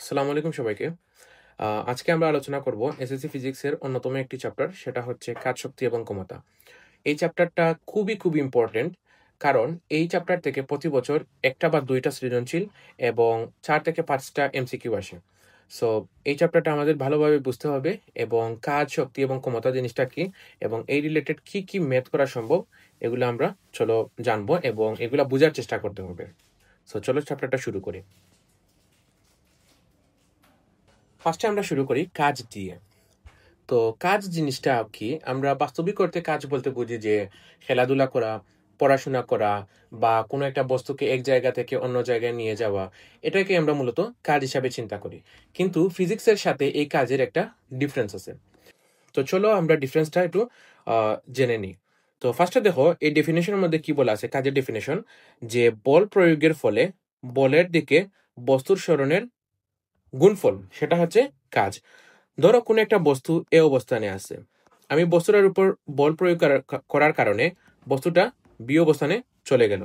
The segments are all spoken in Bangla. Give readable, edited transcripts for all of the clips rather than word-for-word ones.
আসসালামু আলাইকুম সবাইকে। আজকে আমরা আলোচনা করব এসএসসি ফিজিক্সের অন্যতম একটি চ্যাপ্টার, সেটা হচ্ছে কাজ, শক্তি এবং ক্ষমতা। এই চ্যাপ্টারটা খুবই ইম্পোর্টেন্ট। কারণ এই চ্যাপ্টার থেকে প্রতি বছর ১ টা বা ২ টা সৃজনশীল এবং ৪ থেকে ৫ টা এমসিকিউ আসে। সো এই চ্যাপ্টারটা আমাদের ভালোভাবে বুঝতে হবে এবং কাজ, শক্তি এবং ক্ষমতা জিনিসটা কি এবং এই রিলেটেড কি ম্যাথ করা সম্ভব এগুলো আমরা জানবো এবং এগুলা বুঝার চেষ্টা করতে হবে। সো চলো চ্যাপ্টারটা শুরু করি। ফার্স্টে আমরা শুরু করি কাজ দিয়ে। তো কাজ জিনিসটা কি? আমরা বাস্তবিক অর্থে কাজ বলতে বুঝি যে খেলাধুলা করা, পড়াশোনা করা বা কোনো একটা বস্তুকে এক জায়গা থেকে অন্য জায়গায় নিয়ে যাওয়া, এটাকে আমরা মূলত কাজ হিসাবে চিন্তা করি। কিন্তু ফিজিক্সের সাথে এই কাজের একটা ডিফারেন্স আছে। তো চলো আমরা ডিফারেন্সটা একটু জেনে নিই। তো ফার্স্টে দেখো এই ডেফিনেশনের মধ্যে কি বলা আছে, কাজের ডেফিনেশন যে বল প্রয়োগের ফলে বলের দিকে বস্তুর সরণের গুণফল, সেটা হচ্ছে কাজ। ধরো কোনো একটা বস্তু এ অবস্থানে আছে, আমি বস্তুটার উপর বল প্রয়োগ করার কারণে বস্তুটা বি অবস্থানে চলে গেল।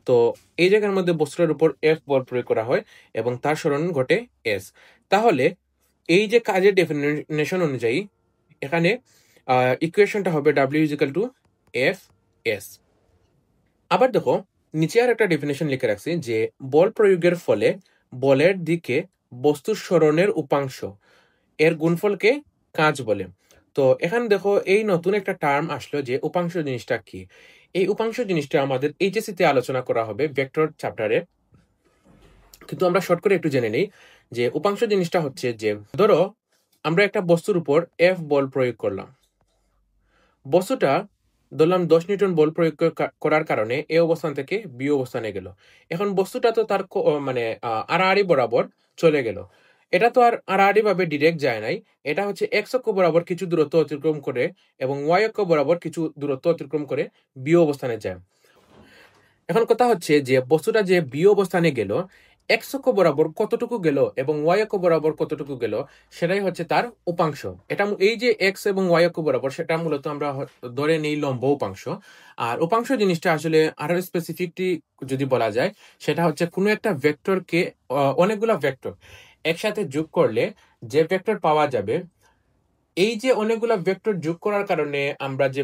তো এই জায়গার মধ্যে বস্তুটার উপর এফ বল প্রয়োগ করা হয় এবং তার সরণ ঘটে এস। তাহলে এই যে কাজের ডেফিনেশন অনুযায়ী এখানে ইকুয়েশনটা হবে W is equal to F S. আবার দেখো নিচে আর একটা ডেফিনেশন লিখে রাখছি যে বল প্রয়োগের ফলে বলের দিকে বস্তুর সরণের উপাংশ এর গুণফলকে কাজ বলে। তো এখানে দেখো এই নতুন একটা টার্ম আসলো যে উপাংশ জিনিসটা কি। এই উপাংশ জিনিসটা আমাদের এইচএসসি তে আলোচনা করা হবে ভেক্টর চ্যাপ্টারে, কিন্তু আমরা শর্ট করে একটু জেনে নেই যে উপাংশ জিনিসটা হচ্ছে যে ধরো আমরা একটা বস্তুর উপর এফ বল প্রয়োগ করলাম, বস্তুটা ধরলাম ১০ নিউটন বল প্রয়োগ করার কারণে এ অবস্থান থেকে বি অবস্থানে গেল। এখন বস্তুটা তো তার মানে আড়াআড়ি বরাবর চলে গেল। এটা তো আর আড়াআড়ি ভাবে ডিরেক্ট যায় নাই, এটা হচ্ছে এক্স অক্ষ বরাবর কিছু দূরত্ব অতিক্রম করে এবং ওয়াই অক্ষ বরাবর কিছু দূরত্ব অতিক্রম করে বি অবস্থানে যায়। এখন কথা হচ্ছে যে বস্তুটা যে বি অবস্থানে গেল, এক্স অক্ষ বরাবর কতটুকু গেল এবং ওয়াই অক্ষ বরাবর কতটুকু গেল, সেটাই হচ্ছে তার উপাংশ। এটা এই যে এক্স এবং ওয়াই অক্ষ বরাবর, সেটা মূলত আমরা ধরে নেই লম্ব উপাংশ। আর উপাংশ জিনিসটা আসলে আরো স্পেসিফিকলি যদি বলা যায়, সেটা হচ্ছে কোনো একটা ভেক্টরকে অনেকগুলা ভেক্টর একসাথে যোগ করলে যে ভেক্টর পাওয়া যাবে, এই যে অনেকগুলা ভেক্টর যোগ করার কারণে আমরা যে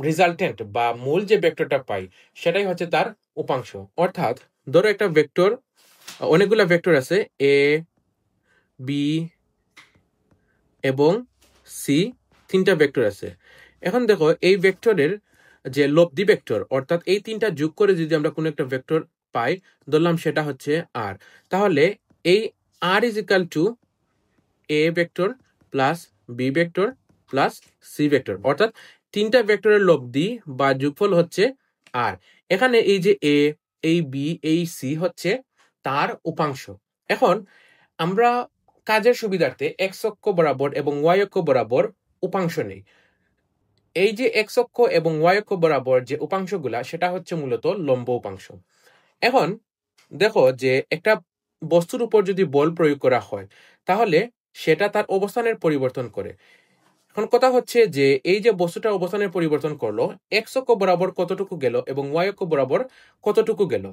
রেজাল্টেন্ট বা মূল যে ভেক্টরটা পাই, সেটাই হচ্ছে তার উপাংশ। অর্থাৎ ধরো একটা ভেক্টর, অনেকগুলা ভেক্টর আছে এ, বি এবং সি, তিনটা ভেক্টর আছে। এখন দেখো এই ভেক্টরের যে লব্ধি ভেক্টর, অর্থাৎ এই তিনটা যোগ করে যদি আমরা কোনো একটা ভেক্টর পাই, ধরলাম সেটা হচ্ছে আর, তাহলে এই R is equal to A vector plus B vector plus C vector, অর্থাৎ তিনটা ভেক্টরের লব্ধি বা যোগফল হচ্ছে আর। এখানে এই যে এ, এই বি, এই সি হচ্ছে তার উপাংশ। এখন আমরা কাজের সুবিধার্থে এক্স অক্ষ বরাবর এবং ওয়াই অক্ষ বরাবর উপাংশ নেই। এই যে এক্স অক্ষ এবং ওয়াই অক্ষ বরাবর যে উপাংশগুলা, সেটা হচ্ছে মূলত লম্ব উপাংশ। এখন দেখো যে একটা বস্তুর উপর যদি বল প্রয়োগ করা হয়, তাহলে সেটা তার অবস্থানের পরিবর্তন করে। এখন কথা হচ্ছে যে এই যে বস্তুটার অবস্থানের পরিবর্তন করলো, এক্স অক্ষ বরাবর কতটুকু গেল এবং ওয়াই অক্ষ বরাবর কতটুকু গেল।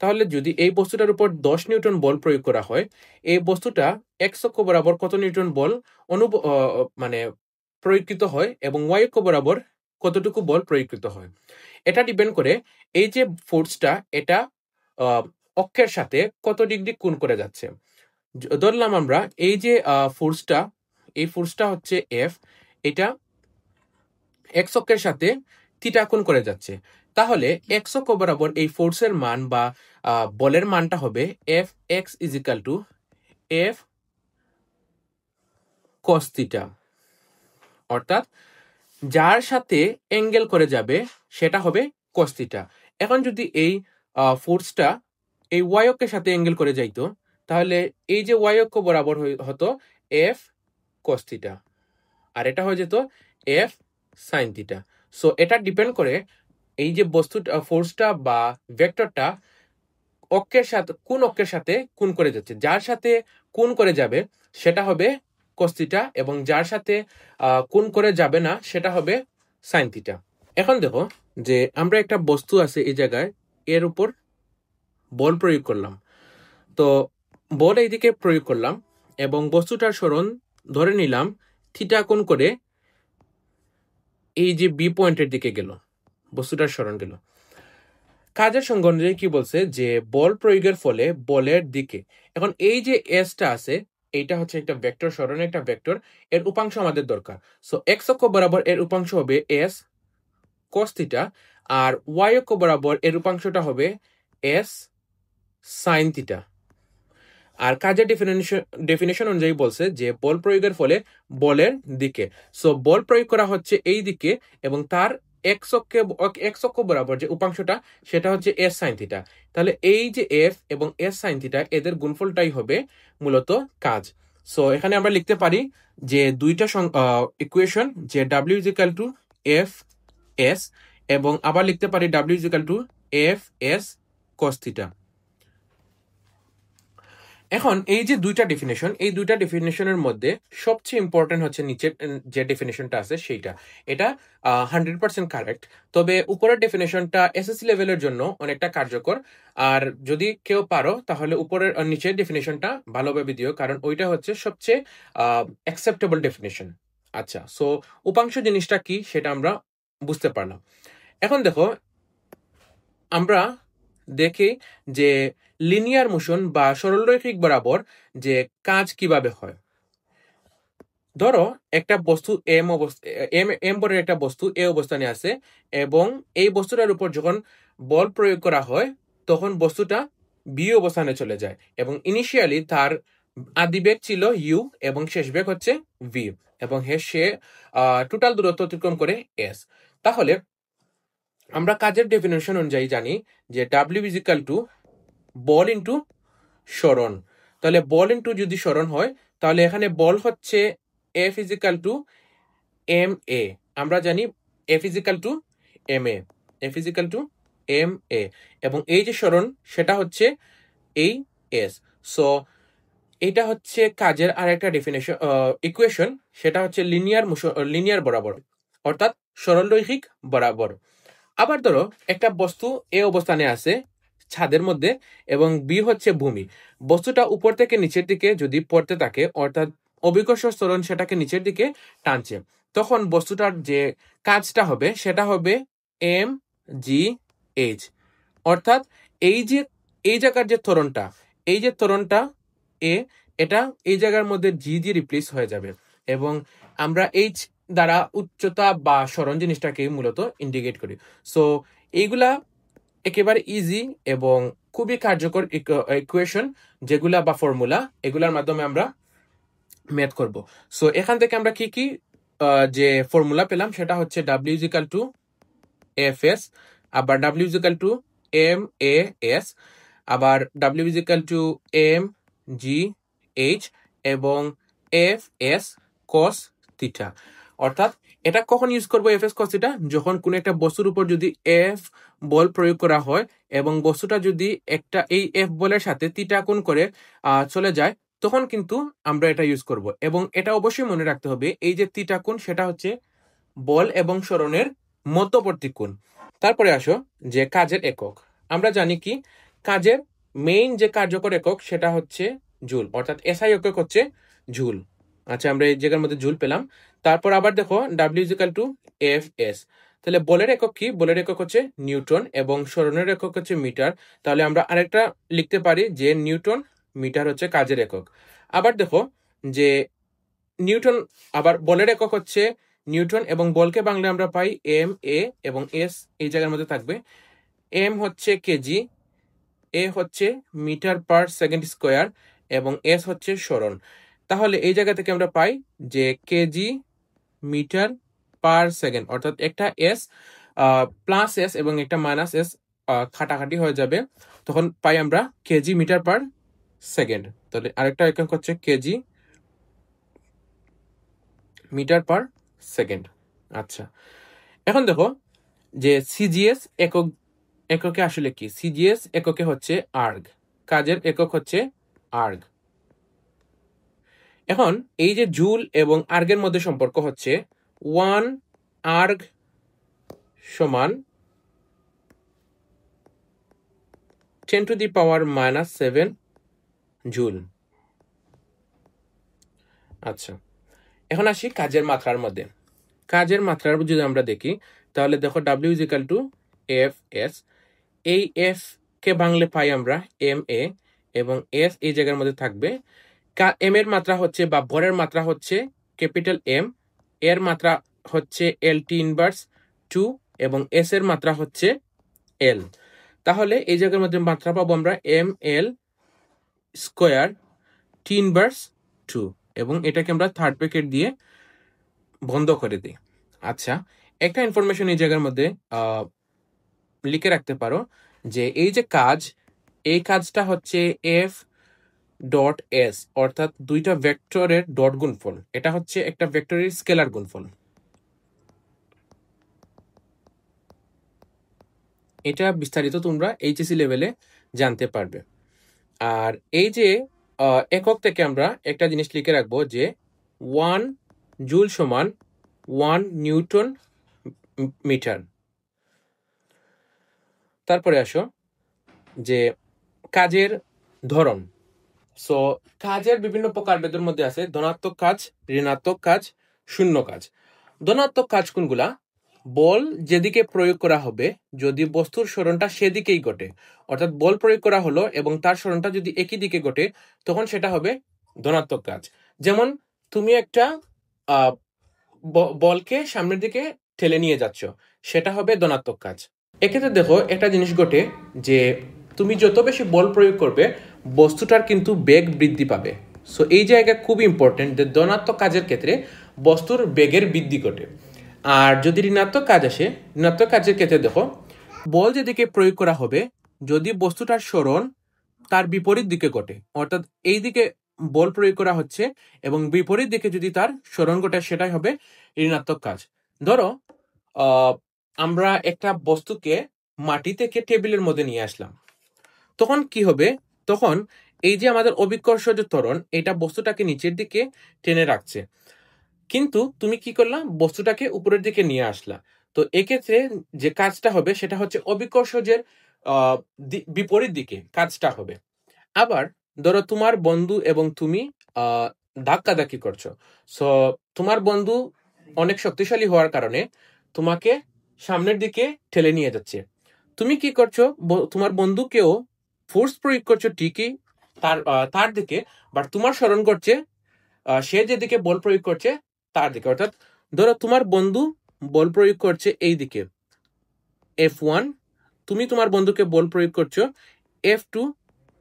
তাহলে যদি এই বস্তুটার উপর ১০ নিউটন বল প্রয়োগ করা হয়, এই বস্তুটা এক্স অক্ষ বরাবর কত নিউটন বল মানে প্রয়োগকৃত হয় এবং ওয়াই অক্ষ বরাবর কতটুকু বল প্রয়োগকৃত হয়, এটা ডিপেন্ড করে এই যে ফোর্সটা, এটা আহ, অক্ষের সাথে কত ডিগ্রি কোণ করে যাচ্ছে। ধরলাম আমরা এই যে ফোর্সটা, এই ফোর্সটা হচ্ছে এফ, এটা এক্স অক্ষের সাথে থিটা কোণ করে যাচ্ছে। তাহলে এক্স অক্ষ বরাবর এই ফোর্সের মান বা বলের মানটা হবে F x is equal to F cos theta, অর্থাৎ যার সাথে অ্যাঙ্গেল করে যাবে সেটা হবে কস থিটা। এখন যদি এই ফোর্সটা এই ওয়াই অক্ষের সাথে অ্যাঙ্গেল করে যাইতো, তাহলে এই যে ওয়াই অক্ষ বরাবর হতো এফ কস থিটা, আর এটা হয়ে যেত এফ সাইন থিটা। সো এটা ডিপেন্ড করে এই যে বস্তুটা, ফোর্সটা বা ভেক্টরটা অক্ষের সাথে কোন অক্ষের সাথে কোণ করে যাচ্ছে। যার সাথে কোণ করে যাবে সেটা হবে cos থিটা এবং যার সাথে কোণ করে যাবে না সেটা হবে sin থিটা। এখন দেখো যে আমরা একটা বস্তু আছে এই জায়গায়, এর উপর বল প্রয়োগ করলাম। তো বল এইদিকে প্রয়োগ করলাম এবং বস্তুটার সরণ ধরে নিলাম থিটা কোণ করে এই যে বি পয়েন্টের দিকে গেল, বস্তুটার সরণ গেল। কাজের সঙ্গে অনুযায়ী কি বলছে যে বল প্রয়োগের ফলে বলের দিকে, এখন এই যে এসটা আছে এইটা হচ্ছে একটা ভেক্টর, সরণের একটা ভেক্টর, এর উপাংশ আমাদের দরকার। সো এক্স অক্ষ বরাবর এর উপাংশ হবে এস cos থিটা, আর ওয়াই অক্ষ বরাবর এর উপাংশটা হবে এস sin থিটা। আর কাজের ডেফিনেশন অনুযায়ী বলছে যে বল প্রয়োগের ফলে বলের দিকে, সো বল প্রয়োগ করা হচ্ছে এই দিকে এবং তার এক্স অক্ষ বরাবর যে উপাংশটা সেটা হচ্ছে এস সাইন থিটা। তাহলে এই যে এফ এবং এস সাইন থিটা এদের গুণফলটাই হবে মূলত কাজ। সো এখানে আমরা লিখতে পারি যে দুইটা ইকুয়েশন, যে W is equal to F S, এবং আবার লিখতে পারি W is equal to F S cos theta. এখন এই যে দুইটা ডেফিনেশন, এই দুইটা ডেফিনেশনের মধ্যে সবচেয়ে ইম্পর্টেন্ট হচ্ছে নিচের যে ডেফিনেশনটা আছে সেইটা, এটা 100% কারেক্ট। তবে উপরের ডেফিনেশনটা এসএসসি লেভেলের জন্য অনেকটা কার্যকর, আর যদি কেউ পারো তাহলে উপরের নিচের ডেফিনেশনটা ভালোভাবে দিও, কারণ ওইটা হচ্ছে সবচেয়ে অ্যাকসেপ্টেবল ডেফিনেশন। আচ্ছা, সো উপাংশ জিনিসটা কি সেটা আমরা বুঝতে পারলাম। এখন দেখো আমরা দেখি যে লিনিয়ার মোশন বা সরলরৈখিক বরাবর যে কাজ কিভাবে হয়। ধরো একটা বস্তু এম বরের একটা বস্তু এ অবস্থানে আছে এবং এই বস্তুটার উপর যখন বল প্রয়োগ করা হয় তখন বস্তুটা বি অবস্থানে চলে যায় এবং ইনিশিয়ালি তার আদি বেগ ছিল ইউ এবং শেষ বেগ হচ্ছে ভি, এবং সে টোটাল দূরত্ব অতিক্রম করে এস। তাহলে আমরা কাজের ডেফিনেশন অনুযায়ী জানি যে W is equal two ball into সরণ। তাহলে বল ইন্টু যদি সরণ হয় তাহলে এখানে বল হচ্ছে F is equal to M A, আমরা জানি F is equal to M A, F is equal to M A, এবং এই যে সরণ সেটা হচ্ছে এই এস। সো এটা হচ্ছে কাজের আর একটা ডেফিনেশন ইকুয়েশন, সেটা হচ্ছে লিনিয়ার বরাবর, অর্থাৎ সরলরৈখিক বরাবর। আবার ধরো একটা বস্তু এ অবস্থানে আছে ছাদের মধ্যে এবং বি হচ্ছে ভূমি, বস্তুটা উপর থেকে নিচের দিকে যদি পড়তে থাকে অর্থাৎ অভিকর্ষ ত্বরণ সেটাকে নিচের দিকে টানছে, তখন বস্তুটার যে কাজটা হবে সেটা হবে এম জি এইচ, অর্থাৎ এই জায়গার যে ত্বরণটা, এই যে ত্বরণটা এ, এটা এই জায়গার মধ্যে জি জি রিপ্লেস হয়ে যাবে এবং আমরা এইচ দ্বারা উচ্চতা বা সরণ জিনিসটাকে মূলত ইন্ডিকেট করি। সো এইগুলা একেবারে ইজি এবং খুবই কার্যকর ইকুয়েশন যেগুলা বা ফর্মুলা, এগুলার মাধ্যমে আমরা ম্যাথ করব। সো এখান থেকে আমরা কি কি যে ফর্মুলা পেলাম সেটা হচ্ছে W is equal to F S, আবার W is equal to M A S, আবার W is equal to M G H এবং এফ এস কস থিটা। অর্থাৎ এটা কখন ইউজ করবো এফ এস কস থিটা? যখন কোনো একটা বস্তুর উপর যদি এফ বল প্রয়োগ করা হয় এবং বস্তুটা যদি একটা এই এফ বলের সাথে থিটা কোণ করে চলে যায়, তখন কিন্তু আমরা এটা ইউজ করব। এবং এটা অবশ্যই মনে রাখতে হবে এই যে থিটা কোণ সেটা হচ্ছে বল এবং সরণের মধ্যবর্তী কোণ। তারপরে আসো যে কাজের একক। আমরা জানি কি কাজের মেইন যে কার্যকর একক সেটা হচ্ছে জুল, অর্থাৎ এসআই একক হচ্ছে জুল। আচ্ছা, আমরা এই জায়গার মধ্যে জুল পেলাম। তারপর আবার দেখো W is equal to F S, তাহলে বলের একক কি? বলের একক হচ্ছে নিউটন এবং সরণের একক হচ্ছে মিটার। তাহলে আমরা আরেকটা লিখতে পারি যে নিউটন মিটার হচ্ছে কাজের একক। আবার দেখো যে নিউটন, আবার বলের একক হচ্ছে নিউটন এবং বলকে বাংলায় আমরা পাই এম এ এবং এস এই জায়গার মধ্যে থাকবে। এম হচ্ছে কেজি, এ হচ্ছে মিটার পার সেকেন্ড স্কোয়ার এবং এস হচ্ছে সরণ। তাহলে এই জায়গা থেকে আমরা পাই যে কেজি মিটার পার সেকেন্ড, অর্থাৎ একটা এস প্লাস এস এবং একটা মাইনাস এস খাটাখাটি হয়ে যাবে, তখন পাই আমরা কেজি মিটার পার সেকেন্ড। তাহলে আরেকটা একক হচ্ছে কেজি মিটার পার সেকেন্ড। আচ্ছা, এখন দেখো যে সিজিএস এককে আসলে কি? সিজিএস এককে হচ্ছে আর্গ, কাজের একক হচ্ছে আর্গ। এখন এই যে জুল এবং আর্গের মধ্যে সম্পর্ক হচ্ছে 1 আর্গ সমান 10⁻⁻⁷ জুল। আচ্ছা, এখন আসি কাজের মাত্রার মধ্যে। কাজের মাত্রার যদি আমরা দেখি তাহলে দেখো W is equal to F S. এই এফ কে বাংলে পাই আমরা এম এ, এবং এস এই জায়গার মধ্যে থাকবে। এম এর মাত্রা হচ্ছে বা ভরের মাত্রা হচ্ছে ক্যাপিটাল এম, এর মাত্রা হচ্ছে এল টি ইনভার্স 2, এবং এস এর মাত্রা হচ্ছে এল। তাহলে এই জায়গার মধ্যে মাত্রা পাবো আমরা M L square T inverse 2, এবং এটাকে আমরা থার্ড ব্র্যাকেট দিয়ে বন্ধ করে দিই। আচ্ছা, একটা ইনফরমেশন এই জায়গার মধ্যে লিখে রাখতে পারো যে এই যে কাজ, এই কাজটা হচ্ছে এফ ডট এস, অর্থাৎ দুইটা ভেক্টরের ডট গুণফল। এটা হচ্ছে একটা ভেক্টরের স্কেলার গুণফল। এটা বিস্তারিত তোমরা এইচএসসি লেভেলে জানতে পারবে। আর এই যে একক থেকে আমরা একটা জিনিস লিখে রাখবো যে 1 জুল সমান 1 নিউটন মিটার। তারপরে আসো যে কাজের ধরন। সো কাজের বিভিন্ন প্রকারভেদের মধ্যে আছে ধনাত্মক কাজ, ঋণাত্মক কাজ, শূন্য কাজ। ধনাত্মক কাজ কোনগুলা? বল যেদিকে প্রয়োগ করা হবে যদি বস্তুর সরণটা সেদিকেই ঘটে, অর্থাৎ বল প্রয়োগ করা হলো এবং তার সরণটা যদি একই দিকে ঘটে, তখন সেটা হবে ধনাত্মক কাজ। যেমন তুমি একটা বলকে সামনের দিকে ঠেলে নিয়ে যাচ্ছ, সেটা হবে ধনাত্মক কাজ। এক্ষেত্রে দেখো একটা জিনিস ঘটে যে তুমি যত বেশি বল প্রয়োগ করবে বস্তুটার কিন্তু বেগ বৃদ্ধি পাবে। সো এই জায়গা খুব ইম্পর্টেন্ট যে ধনাত্মক কাজের ক্ষেত্রে বস্তুর বেগের বৃদ্ধি ঘটে। আর যদি ঋণাত্মক কাজ আসে, ঋণাত্মক কাজের ক্ষেত্রে দেখো বল যেদিকে প্রয়োগ করা হবে যদি বস্তুটার সরণ তার বিপরীত দিকে ঘটে, অর্থাৎ এই দিকে বল প্রয়োগ করা হচ্ছে এবং বিপরীত দিকে যদি তার সরণ ঘটে, সেটাই হবে ঋণাত্মক কাজ। ধরো আমরা একটা বস্তুকে মাটি থেকে টেবিলের মধ্যে নিয়ে আসলাম, তখন কি হবে? তখন এই যে আমাদের অভিকর্ষজ ত্বরণ, এটা বস্তুটাকে নিচের দিকে টেনে রাখছে, কিন্তু তুমি কি করলা? বস্তুটাকে উপরের দিকে নিয়ে আসলা। তো এক্ষেত্রে যে কাজটা হবে সেটা হচ্ছে অভিকর্ষজের বিপরীত দিকে কাজটা হবে। আবার ধরো তোমার বন্ধু এবং তুমি ধাক্কাধাক্কি করছো। সো তোমার বন্ধু অনেক শক্তিশালী হওয়ার কারণে তোমাকে সামনের দিকে ঠেলে নিয়ে যাচ্ছে। তুমি কি করছো? তোমার বন্ধুকেও ফোর্স প্রয়োগ করছো ঠিকই তার দিকে, বাট তোমার স্মরণ করছে সে যেদিকে বল প্রয়োগ করছে তার দিকে। অর্থাৎ ধরো তোমার বন্ধু বল প্রয়োগ করছে এই দিকে F1, তুমি তোমার বন্ধুকে বল প্রয়োগ করছো F2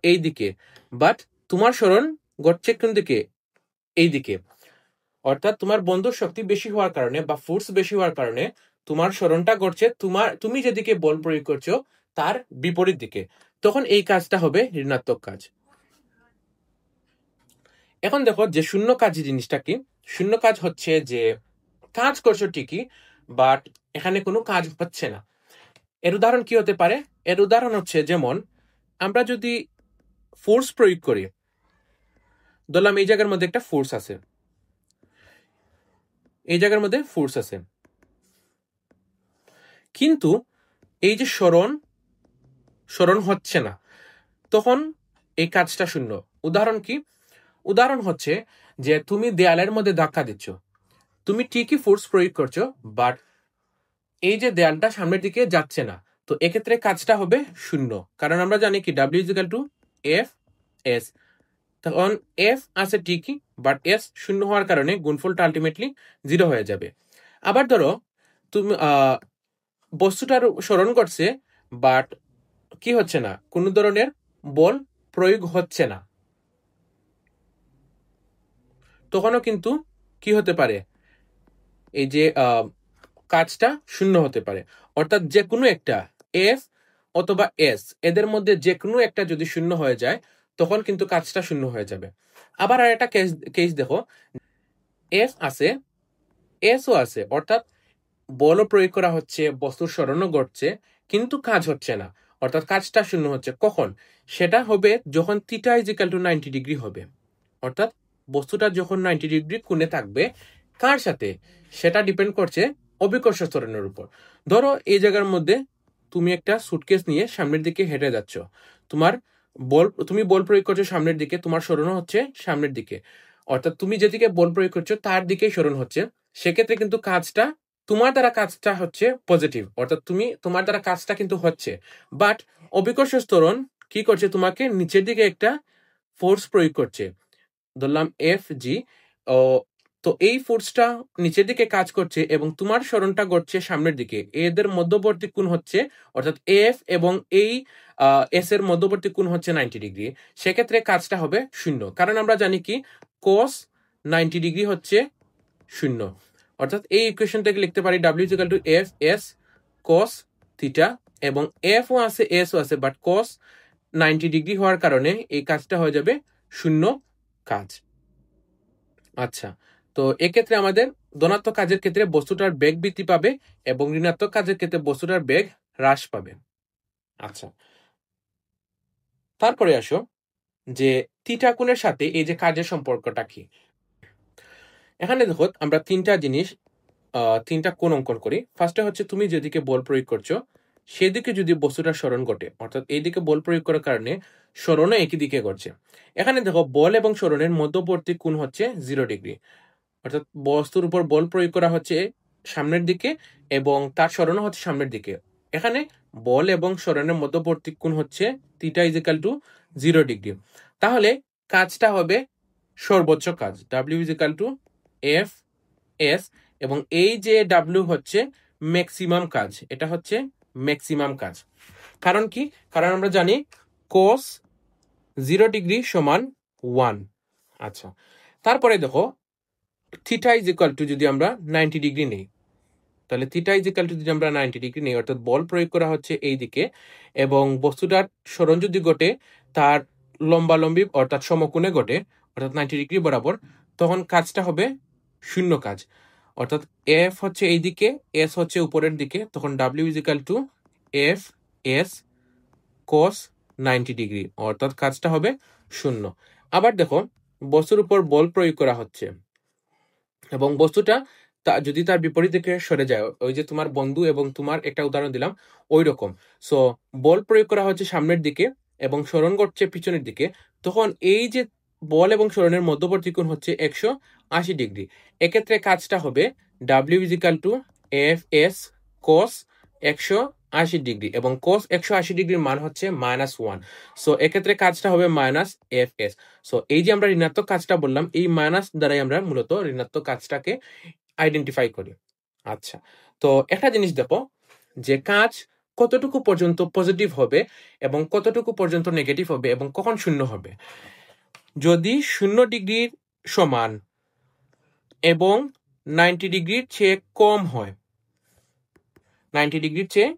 এই দিকে, বাট তোমার স্মরণ ঘটছে কোন দিকে? এই দিকে। অর্থাৎ তোমার বন্ধুর শক্তি বেশি হওয়ার কারণে বা ফোর্স বেশি হওয়ার কারণে তোমার স্মরণটা ঘটছে তুমি যেদিকে বল প্রয়োগ করছো তার বিপরীত দিকে, তখন এই কাজটা হবে ঋণাত্মক কাজ। এখন দেখো যে শূন্য কাজ জিনিসটা কি? শূন্য কাজ হচ্ছে যে কাজ করছো ঠিকই, বাট এখানে কোনো কাজ হচ্ছে না। এর উদাহরণ কি হতে পারে? এর উদাহরণ হচ্ছে যেমন আমরা যদি ফোর্স প্রয়োগ করি, ধরলাম এই জায়গার মধ্যে একটা ফোর্স আছে, এই জায়গার মধ্যে ফোর্স আছে, কিন্তু এই যে স্মরণ হচ্ছে না, তখন এই কাজটা শূন্য। উদাহরণ কি? উদাহরণ হচ্ছে যে তুমি দেয়ালের মধ্যে ধাক্কা দিচ্ছ, তুমি ঠিকই ফোর্স প্রয়োগ করছো, বাট এই যে দেয়ালটা সামনের দিকে যাচ্ছে না, তো এক্ষেত্রে কাজটা হবে শূন্য। কারণ আমরা জানি কি W is equal two F S. তখন এফ আছে ঠিকই, বাট এস শূন্য হওয়ার কারণে গুণফলটা আলটিমেটলি 0 হয়ে যাবে। আবার ধরো তুমি বস্তুটার স্মরণ করছে, বাট কি হচ্ছে না? কোনো ধরনের বল প্রয়োগ হচ্ছে না, তখনও কিন্তু কি হতে পারে? এই যে কাজটা শূন্য হতে পারে। অর্থাৎ যে কোনো একটা এফ অথবা এস, এদের মধ্যে যে কোনো একটা যদি শূন্য হয়ে যায় তখন কিন্তু কাজটা শূন্য হয়ে যাবে। আবার আর একটা কেস দেখো, এফ আছে, এসও আছে, অর্থাৎ বলও প্রয়োগ করা হচ্ছে, বস্তুর স্মরণও ঘটছে, কিন্তু কাজ হচ্ছে না, অর্থাৎ কাজটা শূন্য হচ্ছে। কখন? সেটা হবে যখন theta is equal two 90 degree হবে, অর্থাৎ বস্তুটা যখন 90 ডিগ্রি কোণে থাকবে। কার সাথে? সেটা ডিপেন্ড করছে অভিকর্ষ ত্বরণের উপর। ধরো এই জায়গার মধ্যে তুমি একটা সুটকেস নিয়ে সামনের দিকে হেঁটে যাচ্ছ, তোমার তুমি বল প্রয়োগ করছো সামনের দিকে, তোমার সরণও হচ্ছে সামনের দিকে, অর্থাৎ তুমি যেদিকে বল প্রয়োগ করছো তার দিকেই সরণ হচ্ছে। সেক্ষেত্রে কিন্তু কাজটা তোমার দ্বারা কাজটা হচ্ছে পজিটিভ, অর্থাৎ তোমার দ্বারা কাজটা কিন্তু হচ্ছে। বাট অবিকর্ষ ত্বরণ কি করছে, তোমাকে নিচের দিকে একটা ফোর্স প্রয়োগ করছে, ধরলাম এফ জি। তো এই ফোর্সটা নিচের দিকে কাজ করছে এবং তোমার সরণটা ঘটছে সামনের দিকে। এদের মধ্যবর্তী কোণ হচ্ছে, অর্থাৎ এফ এবং এই এস এর মধ্যবর্তী কোণ হচ্ছে 90 ডিগ্রি। সেক্ষেত্রে কাজটা হবে শূন্য, কারণ আমরা জানি কি কোস 90 ডিগ্রি হচ্ছে শূন্য। অর্থাৎ এই ইকুয়েশন থেকে লিখতে পারি W is equal two F S cos theta, এবং এফ ও আছে এস ও আছে, বাট কোস 90 ডিগ্রি হওয়ার কারণে এই কাজটা হয়ে যাবে শূন্য কাজ। আচ্ছা, তো এক্ষেত্রে আমাদের ধনাত্মক কাজের ক্ষেত্রে বস্তুটার বেগ বৃদ্ধি পাবে এবং ঋণাত্মক কাজের ক্ষেত্রে বস্তুটার বেগ হ্রাস পাবে। আচ্ছা, তারপরে আসো যে থিটা কোণের সাথে এই যে কাজের সম্পর্কটা কি। এখানে দেখো আমরা তিনটা কোণ অঙ্কন করি। ফার্স্টে হচ্ছে তুমি যেদিকে বল প্রয়োগ করছো সেদিকে যদি বস্তুটার সরণ ঘটে, অর্থাৎ এইদিকে বল প্রয়োগ করার কারণে সরণও একই দিকে ঘটছে। এখানে দেখো বল এবং সরণের মধ্যবর্তী কোণ হচ্ছে 0 ডিগ্রি, অর্থাৎ বস্তুর উপর বল প্রয়োগ করা হচ্ছে সামনের দিকে এবং তার সরণও হচ্ছে সামনের দিকে। এখানে বল এবং সরণের মধ্যবর্তী কোণ হচ্ছে theta is equal two 0 degree. তাহলে কাজটা হবে সর্বোচ্চ কাজ, W is equal to F S, এবং এই যে ডাব্লিউ হচ্ছে ম্যাক্সিমাম কাজ, এটা হচ্ছে ম্যাক্সিমাম কাজ। কারণ কি, কারণ আমরা জানি কোস 0 ডিগ্রি সমান 1। আচ্ছা, তারপরে দেখো থিটা ইজ ইকুয়াল টু যদি আমরা 90 ডিগ্রি নেই, তাহলে থিটা ইজ ইকুয়াল টু যদি আমরা 90 ডিগ্রি নেই, অর্থাৎ বল প্রয়োগ করা হচ্ছে এই দিকে এবং বস্তুটার সরণ যদি ঘটে তার লম্বালম্বি অর্থাৎ সমকোণে ঘটে, অর্থাৎ 90 ডিগ্রি বরাবর, তখন কাজটা হবে শূন্য কাজ। অর্থাৎ এফ হচ্ছে এই দিকে, এস হচ্ছে উপরের দিকে, তখন W is equal two F S cos 90 degree, অর্থাৎ কাজটা হবে শূন্য। আবার দেখো বস্তুর উপর বল প্রয়োগ করা হচ্ছে এবং বস্তুটা যদি তার বিপরীত দিকে সরে যায়, ওই যে তোমার বন্ধু এবং তোমার একটা উদাহরণ দিলাম ওই রকম। সো বল প্রয়োগ করা হচ্ছে সামনের দিকে এবং সরণ ঘটছে পিছনের দিকে, তখন এই যে বল এবং সরণের মধ্যবর্তী কোণ হচ্ছে 180 ডিগ্রি। এক্ষেত্রে কাজটা হবে W is equal to F S cos 180 degree, এবং কোস 180 ডিগ্রির মান হচ্ছে -1। সো এক্ষেত্রে কাজটা হবে মাইনাস এফ এস। সো এই যে আমরা ঋণাত্মক কাজটা বললাম, এই মাইনাস দ্বারাই আমরা মূলত ঋণাত্মক কাজটাকে আইডেন্টিফাই করি। আচ্ছা, তো একটা জিনিস দেখো যে কাজ কতটুকু পর্যন্ত পজিটিভ হবে এবং কতটুকু পর্যন্ত নেগেটিভ হবে এবং কখন শূন্য হবে। যদি 0 ডিগ্রির সমান এবং 90 ডিগ্রির চেয়ে কম হয়, 90 ডিগ্রির চেয়ে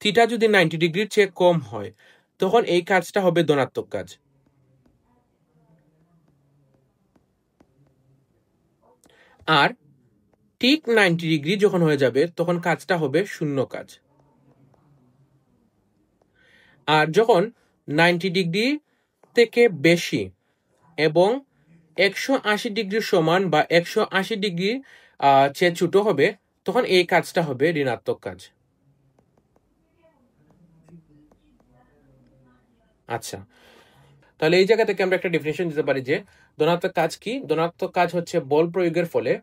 থিটা যদি 90 ডিগ্রির চেয়ে কম হয়, তখন এই কাজটা হবে ধনাত্মক কাজ। আর ঠিক 90 ডিগ্রি যখন হয়ে যাবে তখন কাজটা হবে শূন্য কাজ। আর যখন 90 ডিগ্রি থেকে বেশি এবং 180 ডিগ্রির সমান বা 180 ডিগ্রি চেয়ে ছোট হবে, তখন এই কাজটা হবে ঋণাত্মক কাজ। আচ্ছা, তাহলে এই জায়গা থেকে আমরা একটা ডেফিনেশন দিতে পারি যে ধনাত্মক কাজ কি। ধনাত্মক কাজ হচ্ছে বল প্রয়োগের ফলে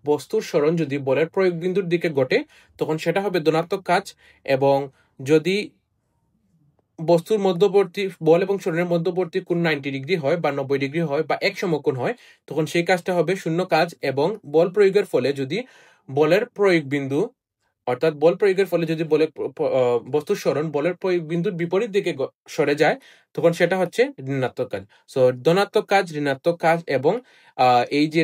বস্তুর সরণ যদি বলের প্রয়োগ বিন্দুর দিকে ঘটে তখন সেটা হবে ধনাত্মক কাজ, এবং যদি বস্তুর মধ্যবর্তী বল এবং সরণের মধ্যবর্তী কোণ 90 ডিগ্রি হয় বা 90 ডিগ্রি হয় বা এক সমকোণ হয়, তখন সেই কাজটা হবে শূন্য কাজ। এবং বল প্রয়োগের ফলে যদি বলের প্রয়োগ বিন্দু অর্থাৎ বল প্রয়োগের ফলে যদি বস্তুর সরণ বলের প্রয়োগ বিন্দুর বিপরীত দিকে সরে যায়, তখন সেটা হচ্ছে ঋণাত্মক কাজ। সো ধনাত্মক কাজ, ঋণাত্মক কাজ এবং এই যে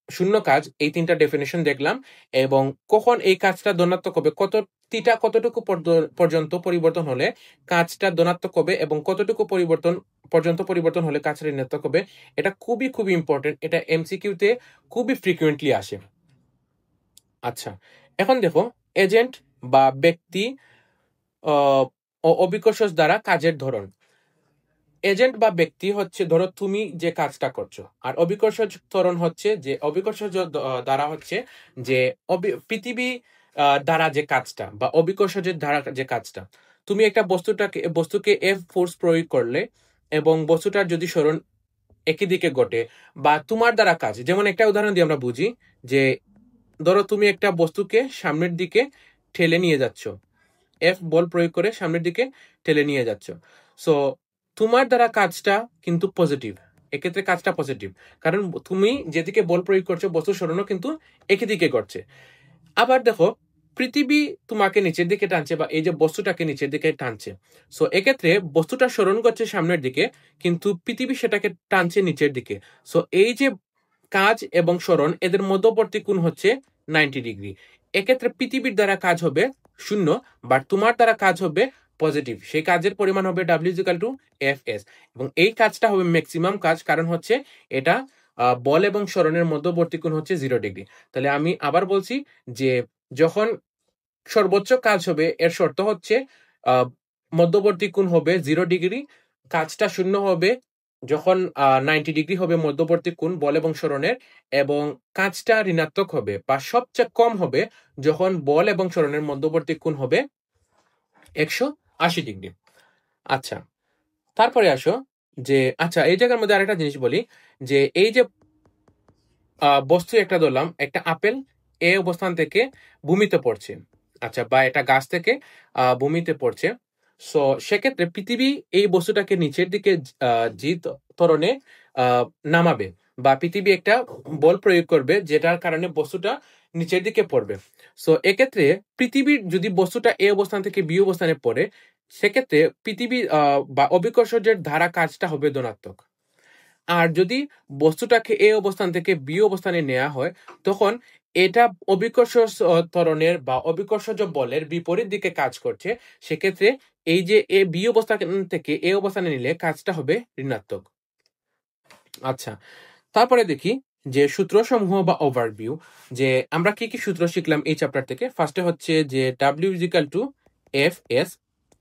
শূন্য কাজ, এই তিনটা ডেফিনেশন দেখলাম। এবং কখন এই কাজটা ধনাত্মক হবে, থিটা কতটুকু পর্যন্ত পরিবর্তন হলে কাজটা ধনাত্মক হবে এবং কতটুকু পর্যন্ত পরিবর্তন হলে কাজটা ঋণাত্মক হবে, এটা খুবই খুবই ইম্পর্টেন্ট। এটা এমসিকিউতে খুবই ফ্রিকুয়েন্টলি আসে। আচ্ছা, এখন দেখো এজেন্ট বা ব্যক্তি অবিকর্ষজ দ্বারা কাজের ধরন। এজেন্ট বা ব্যক্তি হচ্ছে ধরো তুমি যে কাজটা করছো, আর অবিকর্ষজ ত্বরণ হচ্ছে যে অবিকর্ষজ দ্বারা হচ্ছে যে পৃথিবী দ্বারা যে কাজটা বা অবিকর্ষজের দ্বারা যে কাজটা। তুমি একটা বস্তুকে এফ ফোর্স প্রয়োগ করলে এবং বস্তুটার যদি সরণ একই দিকে ঘটে বা তোমার দ্বারা কাজ, যেমন একটা উদাহরণ দিয়ে আমরা বুঝি যে ধরো তুমি একটা বস্তুকে সামনের দিকে ঠেলে নিয়ে যাচ্ছ, এফ বল প্রয়োগ করে সামনের দিকে ঠেলে নিয়ে যাচ্ছ। সো তোমার দ্বারা কাজটা কিন্তু পজিটিভ, এক্ষেত্রে কাজটা পজিটিভ, কারণ তুমি যেদিকে বল প্রয়োগ করছো বস্তুর সরণও কিন্তু একই দিকে ঘটছে। আবার দেখো পৃথিবী তোমাকে নিচের দিকে টানছে বা এই যে বস্তুটাকে নিচের দিকে টানছে, সো এক্ষেত্রে বস্তুটা সরণ করছে সামনের দিকে কিন্তু পৃথিবী সেটাকে টানছে নিচের দিকে। সো এই যে কাজ এবং সরণ এদের মধ্যবর্তী কোণ হচ্ছে 90 ডিগ্রি। এক্ষেত্রে পৃথিবীর দ্বারা কাজ হবে 0, বাট তোমার দ্বারা কাজ হবে পজিটিভ, সেই কাজের পরিমাণ হবে W=Fs, এবং এই কাজটা হবে ম্যাক্সিমাম কাজ, কারণ হচ্ছে এটা বল এবং সরণের মধ্যবর্তী কোণ হচ্ছে 0 ডিগ্রি। তাহলে আমি আবার বলছি যে যখন সর্বোচ্চ কাজ হবে এর শর্ত হচ্ছে মধ্যবর্তী কোণ হবে 0 ডিগ্রি, কাজটা 0 হবে যখন 90 ডিগ্রি হবে মধ্যবর্তী কোণ বল এবং সরণের, এবং কাজটা ঋণাত্মক হবে বা সবচেয়ে কম হবে যখন বল এবং সরণের মধ্যবর্তী কোণ হবে 180 ডিগ্রি। আচ্ছা, তারপরে আসো যে আচ্ছা এই জায়গার মধ্যে আরেকটা জিনিস বলি যে এই যে বস্তু একটা ধরলাম, একটা আপেল এ অবস্থান থেকে ভূমিতে পড়ছে, আচ্ছা, বা এটা গাছ থেকে ভূমিতে পড়ছে। সো সেক্ষেত্রে পৃথিবী এই বস্তুটাকে নিচের দিকে জি ত্বরণে নামাবে, বা পৃথিবী একটা বল প্রয়োগ করবে যেটার কারণে বস্তুটা নিচের দিকে পড়বে। সো এক্ষেত্রে পৃথিবীর যদি বস্তুটা এ অবস্থান থেকে বি অবস্থানে পড়ে, সেক্ষেত্রে পৃথিবী বা অভিকর্ষজের ধারা কাজটা হবে ধনাত্মক। আর যদি বস্তুটাকে এ অবস্থান থেকে বি অবস্থানে নেওয়া হয়, তখন এটা অভিকর্ষ ত্বরণের বা অভিকর্ষজ বলের বিপরীত দিকে কাজ করছে। সেক্ষেত্রে এই যে এ বি অবস্থান থেকে এ অবস্থানে নিলে কাজটা হবে ঋণাত্মক। আচ্ছা, তারপরে দেখি যে সূত্রসমূহ বা ওভারভিউ, যে আমরা কি কি সূত্র শিখলাম এই চ্যাপ্টার থেকে। ফার্স্টে হচ্ছে যে W=Fs,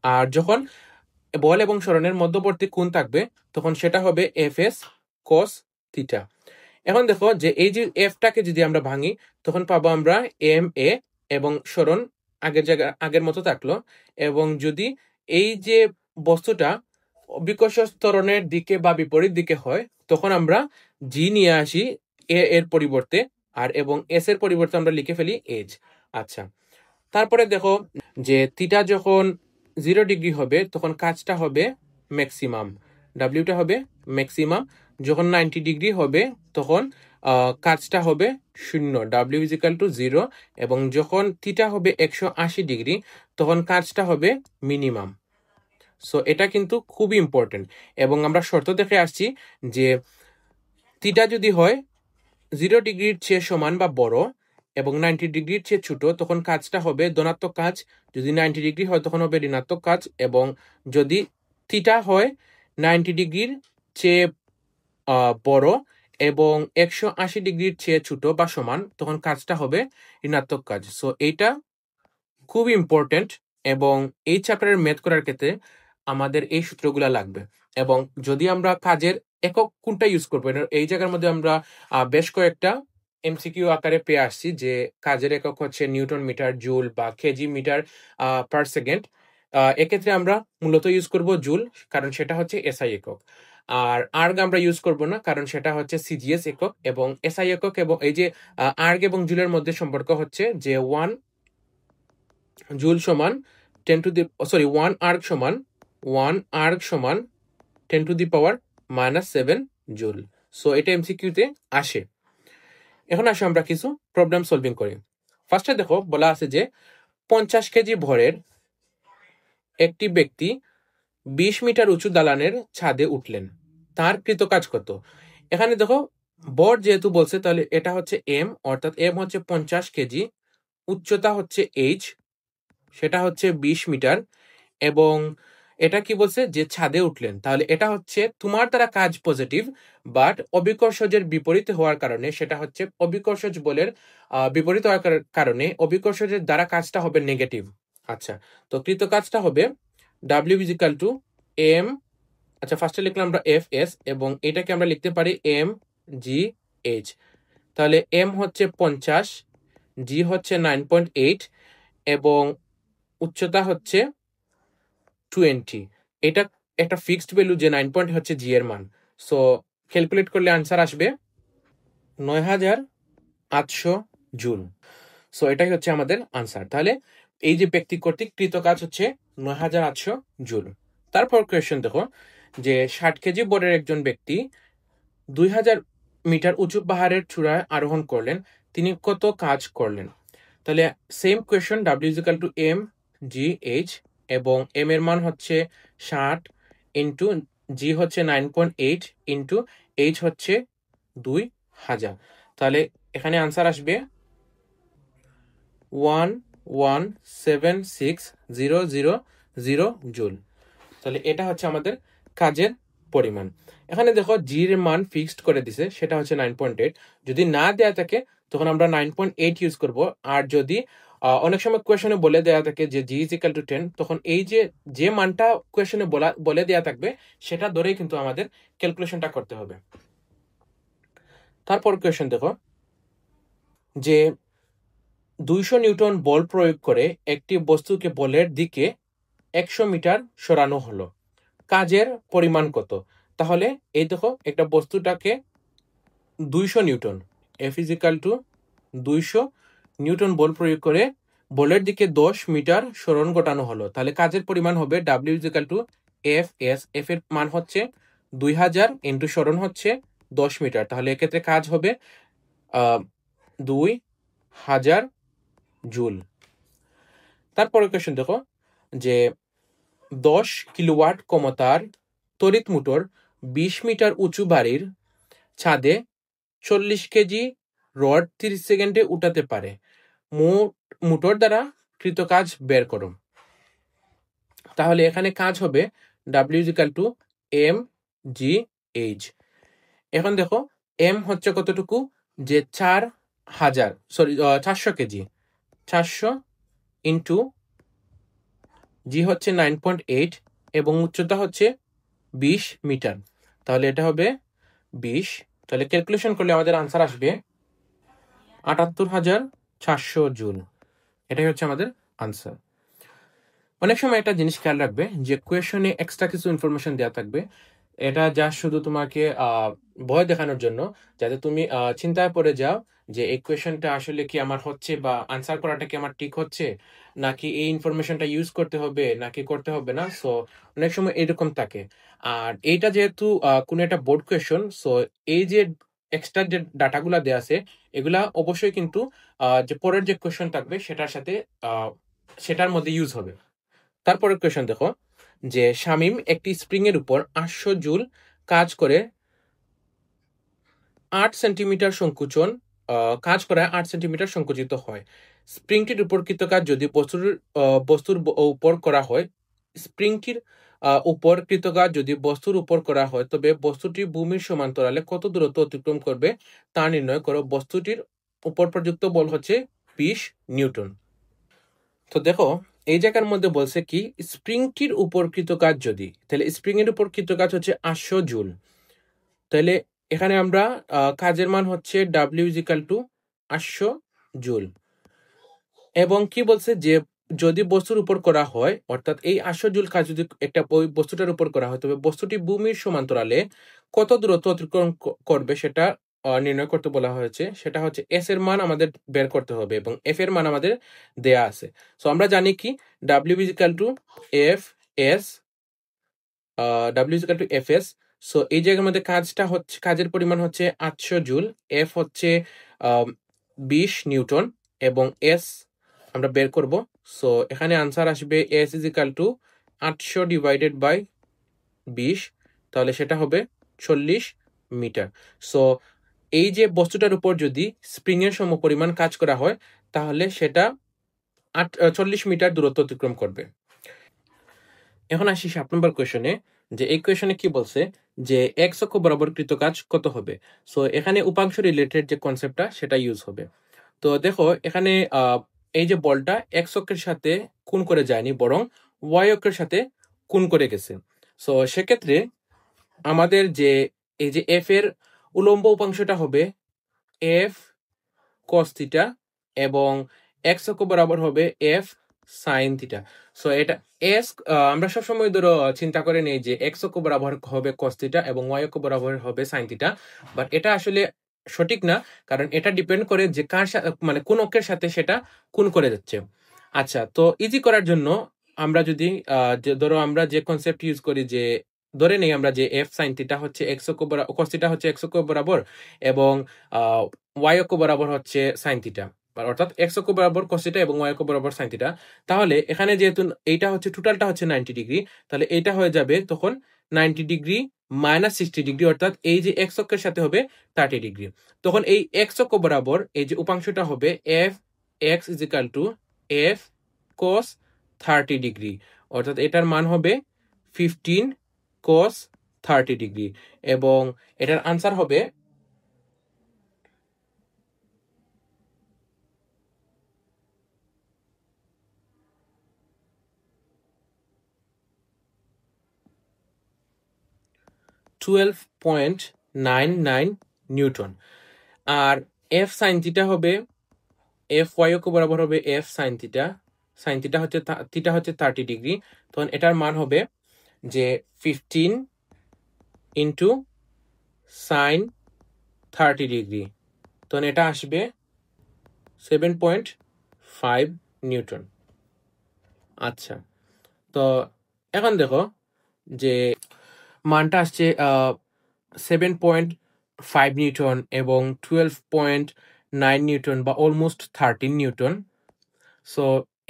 আর যখন বল এবং সরণের মধ্যবর্তী কোণ থাকবে তখন সেটা হবে Fs cos থিটা। এখন দেখো যে এই যে এফটাকে যদি আমরা ভাঙি তখন পাবো আমরা ma, এবং সরণ আগের মতো থাকলো, এবং যদি এই যে বস্তুটা অভিকর্ষ ত্বরণের দিকে বা বিপরীত দিকে হয় তখন আমরা জি নিয়ে আসি এ এর পরিবর্তে, আর এবং এস এর পরিবর্তে আমরা লিখে ফেলি এইচ। আচ্ছা, তারপরে দেখো যে থিটা যখন 0 ডিগ্রি হবে তখন কাজটা হবে ম্যাক্সিমাম, ডাব্লিউটা হবে ম্যাক্সিমাম। যখন 90 ডিগ্রি হবে তখন কাজটা হবে 0, W=0, এবং যখন থিটা হবে 180 ডিগ্রি তখন কাজটা হবে মিনিমাম। সো এটা কিন্তু খুবই ইম্পর্টেন্ট, এবং আমরা শর্ত দেখে আসছি যে থিটা যদি হয় 0 ডিগ্রির চেয়ে সমান বা বড় এবং 90 ডিগ্রির চেয়ে ছোট তখন কাজটা হবে ধনাত্মক কাজ, যদি 90 ডিগ্রি হয় তখন হবে ঋণাত্মক কাজ, এবং যদি থিটা হয় 90 ডিগ্রির চেয়ে বড় এবং 180 ডিগ্রির চেয়ে ছোট বা সমান তখন কাজটা হবে ঋণাত্মক কাজ। সো এইটা খুব ইম্পর্টেন্ট, এবং এই চ্যাপ্টারের ম্যাথ করার ক্ষেত্রে আমাদের এই সূত্রগুলা লাগবে। এবং যদি আমরা কাজের একক কোনটা ইউজ করবো, এই জায়গার মধ্যে আমরা বেশ কয়েকটা এমসিকিউ আকারে পেয়ে আসছি যে কাজের একক হচ্ছে নিউটন মিটার, জুল বা কেজি মিটার পার সেকেন্ড। এক্ষেত্রে আমরা মূলত ইউজ করব জুল, কারণ সেটা হচ্ছে এসআই একক। আর আর্গ আমরা ইউজ করব না, কারণ সেটা হচ্ছে সিজিএস একক, এবং এসআই একক এবং এই যে আর্গ এবং জুলের মধ্যে সম্পর্ক হচ্ছে যে 1 জুল সমান 1 আর্গ সমান 10⁻⁻7 জুল। সো এটা এমসিকিউতে আসে। এখন আসো আমরা কিছু প্রবলেম সলভিং করি। ফার্স্টে দেখো বলা আছে যে 50 কেজি ভরের একটি ব্যক্তি 20 মিটার উঁচু দালানের ছাদে উঠলেন, তার কৃতকাজ কত? এখানে দেখো বর যেহেতু বলছে তাহলে এটা হচ্ছে এম, অর্থাৎ এম হচ্ছে 50 কেজি, উচ্চতা হচ্ছে এইচ, সেটা হচ্ছে 20 মিটার, এবং এটা কি বলছে যে ছাদে উঠলেন, তাহলে এটা হচ্ছে তোমার দ্বারা কাজ পজিটিভ, বাট অভিকর্ষজের বিপরীতে হওয়ার কারণে সেটা হচ্ছে অভিকর্ষজ বলের বিপরীত হওয়ার কারণে অভিকর্ষজের দ্বারা কাজটা হবে নেগেটিভ। আচ্ছা, তো কৃত কাজটা হবে W=M, আচ্ছা ফার্স্টে লিখলাম আমরা Fs, এবং এটাকে আমরা লিখতে পারি mgh। তাহলে m হচ্ছে 50, g হচ্ছে 9.8, এবং উচ্চতা হচ্ছে 20, এটা একটা ফিক্সড ভ্যালু যে 9 পয়েন্ট হচ্ছে জি এর মান। সো ক্যালকুলেট করলে আনসার আসবে 9800 জুল। সো এটাই হচ্ছে আমাদের আনসার। তাহলে এই যে ব্যক্তি কর্তৃক কৃত কাজ হচ্ছে 9800 জুল। তারপর কোয়েশ্চেন দেখো যে 60 কেজি বরের একজন ব্যক্তি 2000 মিটার উঁচু পাহাড়ের চূড়ায় আরোহণ করলেন, তিনি কত কাজ করলেন? তাহলে same question, W is equal to M G H, এবং এম এর মান হচ্ছে 60 ইন্টু জি হচ্ছে 9.8 ইন্টু এইচ হচ্ছে 2000। তাহলে এখানে আনসার আসবে 1176000 জুল। তাহলে এটা হচ্ছে আমাদের কাজের পরিমাণ। এখানে দেখো জির মান ফিক্সড করে দিছে, সেটা হচ্ছে 9.8। যদি না দেয়া থাকে তখন আমরা 9.8 ইউজ করব। আর যদি অনেক সময় কোয়েশনে বলে দেয়া থাকে যে জি ইজ ইকাল টু 10, তখন এই যে মানটা কোয়েশনে বলে দেয়া থাকবে সেটা ধরেই কিন্তু আমাদের ক্যালকুলেশনটা করতে হবে। তারপর কোয়েশন দেখো যে 200 নিউটন বল প্রয়োগ করে একটি বস্তুকে বলের দিকে 100 মিটার সরানো হলো, কাজের পরিমাণ কত? তাহলে এই দেখো একটা বস্তুটাকে 200 newton, F is equal to 200 newton বল প্রয়োগ করে বলের দিকে 10 মিটার সরণ ঘটানো হলো। তাহলে কাজের পরিমাণ হবে W is equal to F S. F এর মান হচ্ছে 2000 ইন্টু সরণ হচ্ছে 10 মিটার। তাহলে এক্ষেত্রে কাজ হবে 2000 জুল। তারপরে কোয়েশ্চেন দেখো যে 10 কিলোওয়াট ক্ষমতার তড়িৎ মোটর 20 মিটার উঁচু বাড়ির ছাদে 40 কেজি রড 30 সেকেন্ডে উঠাতে পারে, মোটর দ্বারা কৃত কাজ বের করো। তাহলে এখানে কাজ হবে W is equal to M G H. এখন দেখো এম হচ্ছে কতটুকু, যে 400 কেজি, 400 ইন্টু জি হচ্ছে 9.8 এবং উচ্চতা হচ্ছে 20 মিটার। তাহলে এটা হবে 20। তাহলে ক্যালকুলেশন করলে আমাদের আনসার আসবে 78400 জুল। এটাই হচ্ছে আমাদের আনসার। অনেক সময় একটা জিনিস খেয়াল রাখবে যে কোয়েশনে এক্সট্রা কিছু ইনফরমেশন দেওয়া থাকবে, এটা যা শুধু তোমাকে ভয় দেখানোর জন্য, যাতে তুমি চিন্তায় পড়ে যাও যে এই কোয়েশনটা আসলে কি আমার হচ্ছে, বা আনসার করাটা কি আমার ঠিক হচ্ছে, নাকি এই ইনফরমেশনটা ইউজ করতে হবে নাকি করতে হবে না। সো অনেক সময় এরকম থাকে। আর এইটা যেহেতু কোনো একটা বোর্ড কোয়েশন, সো এই যে এক্সট্রা যে ডাটাগুলা দেওয়া আছে এগুলা অবশ্যই কিন্তু যে পরের যে কোয়েশন থাকবে সেটার সাথে সেটার মধ্যে ইউজ হবে। তারপরের কোয়েশন দেখো যে শামীম একটি স্প্রিং এর উপর 800 জুল কাজ করে 8 সেন্টিমিটার সংকুচন কাজ করায় 8 সেন্টিমিটার সংকুচিত হয়। স্প্রিংটির উপর কৃত কাজ যদি বস্তুর উপর করা হয়, স্প্রিংটির উপর কৃত কাজ যদি বস্তুর উপর করা হয়, তবে বস্তুটি ভূমির সমান্তরালে কত দূরত্ব অতিক্রম করবে তা নির্ণয় করো। বস্তুটির উপর প্রযুক্ত বল হচ্ছে 20 নিউটন। তো দেখো এই জায়গার মধ্যে বলছে কি স্প্রিংটির উপর কৃত কাজ যদি, তাহলে স্প্রিং এর উপর কৃত কাজ হচ্ছে 800 জুল। তাহলে এখানে আমরা কাজের মান হচ্ছে W is equal to 800 joule. এবং কি বলছে যে যদি বস্তুর উপর করা হয়, অর্থাৎ এই 800 জুল কাজ যদি একটা ওই বস্তুটার উপর করা হয়, তবে বস্তুটি ভূমির সমান্তরালে কত দূরত্ব অতিক্রম করবে সেটা নির্ণয় করতে বলা হয়েছে। সেটা হচ্ছে এস এর মান আমাদের বের করতে হবে এবং এফ এর মান আমাদের দেয়া আছে। সো আমরা জানি কি W is equal to F S, W is equal to F S. So এই জায়গার মধ্যে কাজটা হচ্ছে, কাজের পরিমাণ হচ্ছে 800 জুল, এফ হচ্ছে 20 নিউটন এবং এস আমরা বের করব। সো এখানে আনসার আসবে S is equal to 800 divided by 20, তাহলে সেটা হবে 40 মিটার। সো এই যে বস্তুটার উপর যদি স্প্রিং এর সমপরিমাণ কাজ করা হয়, তাহলে সেটা 40 মিটার দূরত্ব অতিক্রম করবে। এখন আসি 7 নম্বর কোয়েশনে, যে এই কোয়েশনে কি বলছে যে এক্স অক্ষ বরাবর কৃত কাজ কত হবে। সো এখানে উপাংশ রিলেটেড যে কনসেপ্টটা সেটা ইউজ হবে। তো দেখো এখানে এই যে বলটা এক্স অক্ষের সাথে কোণ করে যায়নি, বরং ওয়াই অক্ষের সাথে কোণ করে গেছে। সো সেক্ষেত্রে আমাদের যে এই যে এফ এর উলম্ব উপাংশটা হবে এফ কস থিটা এবং এক্স অক্ষ বরাবর হবে এফ সাইন থিটা। সো এটা এস আমরা সবসময় ধরো চিন্তা করে নেই যে এক্স অক্ষ বরাবর হবে কস থিটা এবং ওয়াই অক্ষ বরাবর হবে সাইন থিটা, বাট এটা আসলে সঠিক না, কারণ এটা ডিপেন্ড করে যে কার সাথে মানে কোন অক্ষের সাথে সেটা কোণ করে যাচ্ছে। আচ্ছা, তো ইজি করার জন্য আমরা যদি ধরো আমরা যে কনসেপ্ট ইউজ করি যে ধরে নেই আমরা যে এফ সাইন থিটা হচ্ছে এক্স অক্ষ বরাবর, কস থিটা হচ্ছে এক্স অক্ষ বরাবর এবং ওয়াই অক্ষ বরাবর হচ্ছে সাইন থিটা, অর্থাৎ এক্স অক্ষ বরাবর কস থিটা এবং ওয়াই অক্ষ বরাবর সাইন থিটা। তাহলে এখানে যেহেতু এইটা হচ্ছে টোটালটা হচ্ছে 90 ডিগ্রি, তাহলে এইটা হয়ে যাবে তখন 90 ডিগ্রি মাইনাস 60 ডিগ্রি, অর্থাৎ এই যে এক্স অক্ষের সাথে হবে 30 ডিগ্রি। তখন এই এক্স অক্ষ বরাবর এই যে উপাংশটা হবে F x is equal to F cos 30 degree, অর্থাৎ এটার মান হবে 15 cos 30 ডিগ্রি এবং এটার আনসার হবে 12.99 নিউটন। আর এফ সাইন থিটা হবে এফ ওয়াই অক্ষ বরাবর হবে F sine theta, sine theta হচ্ছে 30 ডিগ্রি, তখন এটার মান হবে যে 15 ইন্টু সাইন 30 ডিগ্রি, তখন এটা আসবে 7.5 নিউটন। আচ্ছা, তো এখন দেখো যে মানটা আসছে 7.5 নিউটন এবং 12.9 নিউটন বা অলমোস্ট 13 নিউটন। সো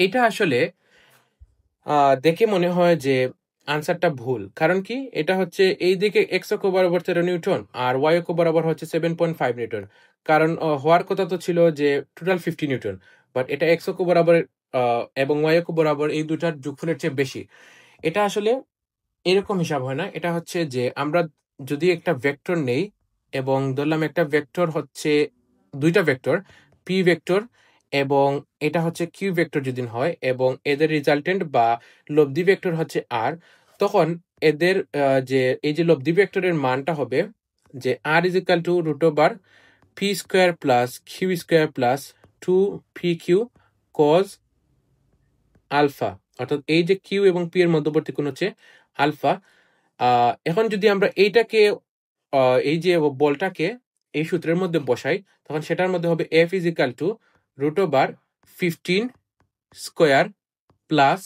এটা আসলে দেখে মনে হয় যে আনসারটা ভুল, কারণ কি এটা হচ্ছে এই দিকে এক্স অক্ষ বরাবর 13 নিউটন আর ওয়াই অক্ষ বরাবর হচ্ছে 7.5 নিউটন, কারণ হওয়ার কথা তো ছিল যে টোটাল 50 নিউটন, বাট এটা এক্স অক্ষ বরাবর এবং ওয়াই অক্ষ বরাবর এই দুটার যোগফলের চেয়ে বেশি। এটা আসলে এরকম হিসাব হয় না, এটা হচ্ছে যে আমরা যদি একটা ভেক্টর নেই এবং ধরলাম একটা ভেক্টর হচ্ছে দুইটা ভেক্টর পি ভেক্টর এবং এটা হচ্ছে কিউ ভেক্টর যদি হয় এবং এদের রেজাল্টেন্ট বা লব্ধি ভেক্টর হচ্ছে আর, তখন এদের যে এই যে লব্ধি ভেক্টরের মানটা হবে যে R is equal to root over P square plus Q square plus 2 P Q cos alpha, অর্থাৎ এই যে কিউ এবং পি এর মধ্যবর্তী কোণ হচ্ছে আলফা। এখন যদি আমরা এইটাকে এই যে বলটাকে এই সূত্রের মধ্যে বসাই, তখন সেটার মধ্যে হবে F is equal to root over 15 square plus